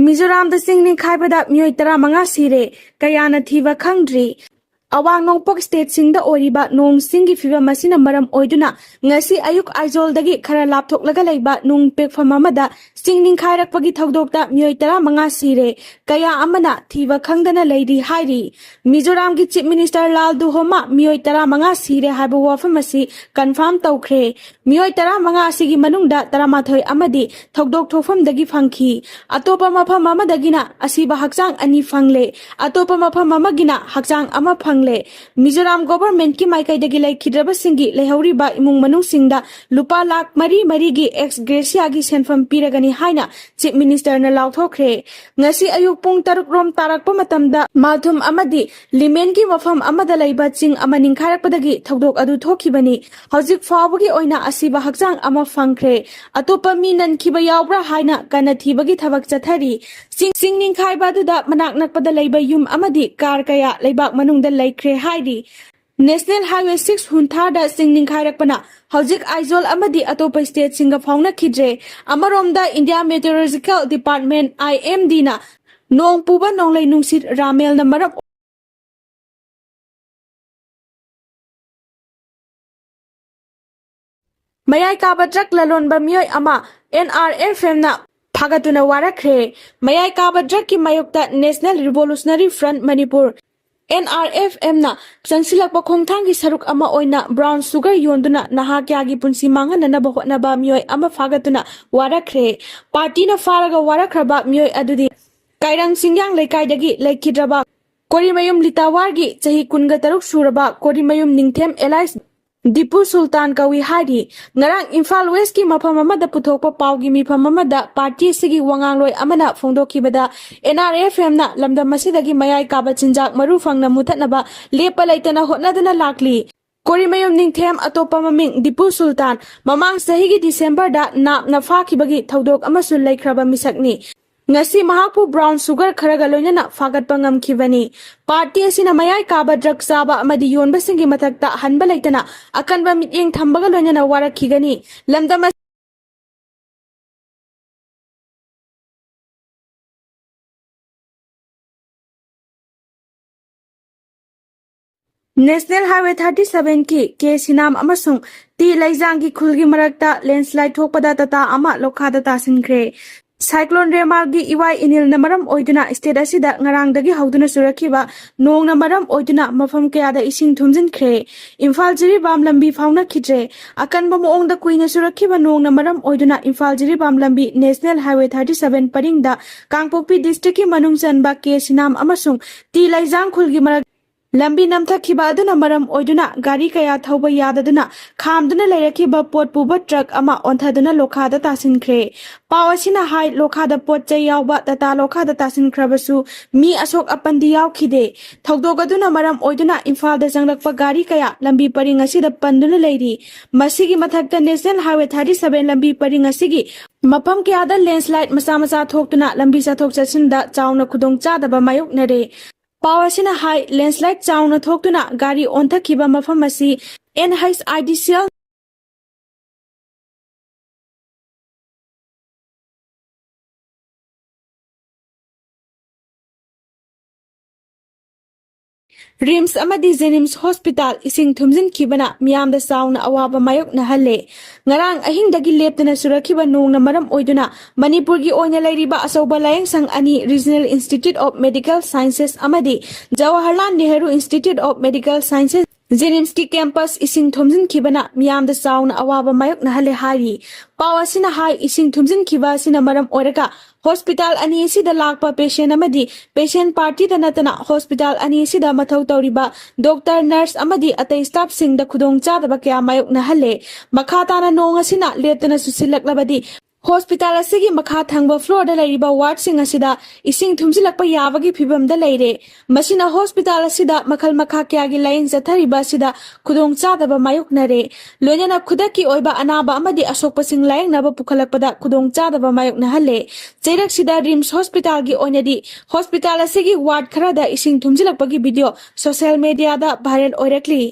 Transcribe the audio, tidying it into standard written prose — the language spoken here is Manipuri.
Mizoram da sing ningkhaibada miyoi 15 sire kayana thiba khangdri awang nongpok state singda oriba nong singi fibam masina maram oiduna ngasi ayuk aizol dagi khara lapthok laga leiba nong pekfam amada sing ningkhairakpagi thodokta miyoi 15 sire kaya amana thiba khangdana leidi hairi Mizoram gi chief minister Lal Duhoma miyoi 15 sire haiba wafam asi confirm tawkhre miyoi 15 asigi manungda 13 amadi thodok thofam dagi phangki atopa mafam amadagina asiba hakchang ani phangle atopa mafam amagina hakchang ama phangle Mizoram government ki maikai dagi laikhidraba singi lehauriba imung manung singda lupa lakh mari gi ex gracia gi senfam piragani haina chief minister na lauthokre ngasi ayuk pung 3 rom tarakpa matamda malthum amadi limen gi mafam amada laiba ching ama ningkharakpadagi thodok adu thokhibani hojik fawagi oina asiba hakchang ama phangkhre atopa mi nan khiba yawbra haina kana thibagi thabak chathari sing ningkhaibadu da manak nakpada laiba yum amadi kar kaya laibak manungda laikhre hairi National Highway 6 hunthada sing ningkhairakpana hojik aizol amadi atopa state singa phawna khidre amaromda India Meteorological Department IMD na nong puba nonglai nungsit ramel na maram Mayai kaba drug lalonba miyoi ama NRFM na phagatuna warakre mayai kaba drug ki mayokta National Revolutionary Front Manipur NRFM na changsilakpa khongthang gi saruk ama oina brown sugar yonduna naha kya gi punsi mangana na bahotna ba miyoi ama phagatuna warakre party na faraga warakhraba miyoi adudi kairang singyang lekai dagi laikhidraba korimayum litawargi chahi kunga taruk suraba korimayum ningthem Elias Dipu Sultan Kawi Hari ngarang Imphal West ki mafam amada puthokpa pawgi mifam amada party sigi wangangloi amana phongdokhibada NRFM na lamdam masidagi mayai kaba chinjak maru phangna muthatnaba lepa laitana hotnadana lakli Korimayum ningthem atopa maming Dipu Sultan mamang sahigi December da na phakibagi thodok amasul laikhraba misakni ngasi mahakpu brown sugar kharaga loinana fagatpa ngamkhibani party asina mayai kaba drug saba amadi yonba singi mathakta hanba laitana akanba mityeng thambaga loinana warakhigani lamdam National Highway 37 ki Kesinam amasung ti laijang ki khulgi marakta landslide thokpada tata ama lokhada tasinkre Cyclone Remal gi iwai inil na maram oiduna state asida ngarang dagi hauduna surakhiba nong na maram oiduna mafam kaya da ising thumjin khre Imphal Jiribam lambi fauna khidre akan ba moong da kuina surakhiba nong na maram oiduna Imphal Jiribam lambi National Highway 37 paring da Kangpokpi district ki manung chanba Kesinam amasung ti laijang khulgi marak lambi namthakhiba aduna maram oiduna gari kaya thauba yadaduna khamduna leirakhiba pot puba truck ama onthaduna lokhada tasinkre pawasina hai lokhada pot chai yawba tata lokhada tasinkhrabasu mi asok apandi yawkhide thodokaduna maram oiduna Imphal da janglakpa gari kaya lambi paring asida panduna leiri masigi mathakta National Highway 37 lambi paring asigi mapam kaya da landslide macha thoktuna lambi chathok chachinda chauna khudong chadaba mayoknare Pawasina high landslide chauna thoktuna gari onthakhiba mafam asi NHIDCL Rims amadi Jenims Hospital ising thumjin khibana miyamda sauna awaba mayok na halle ngarang ahing dagi leptana surakhiba nong na maram oiduna Manipur gi oina lairiba asoba layeng sang ani Regional Institute of Medical Sciences amadi Jawaharlal Nehru Institute of Medical Sciences Jenims ki campus ising thumjin khibana miyamda sauna awaba mayok na halle hari pawasina hai ising thumjin khiba sina maram oiraga hospital ani sida lakpa patient amadi patient party da natana hospital ani sida mathau tawriba doctor nurse amadi atai staff sing da khudong chadaba kya mayok na halle makha tana nong asina letana susilaklabadi hospital asigi makha thangba floor da lairiba ward sing asida ising thumjilakpa yabagi fibam da leire masina hospital asida makhal makha kya gi line jathariba sida khudong chadaba mayok nare loinana khudaki oiba anaba amadi asokpa sing layeng naba pukhalakpada khudong chadaba mayok na halle cheirak sida Rims Hospital gi oinadi hospital asigi ward khara da ising thumjilakpa gi video social media da viral oirakli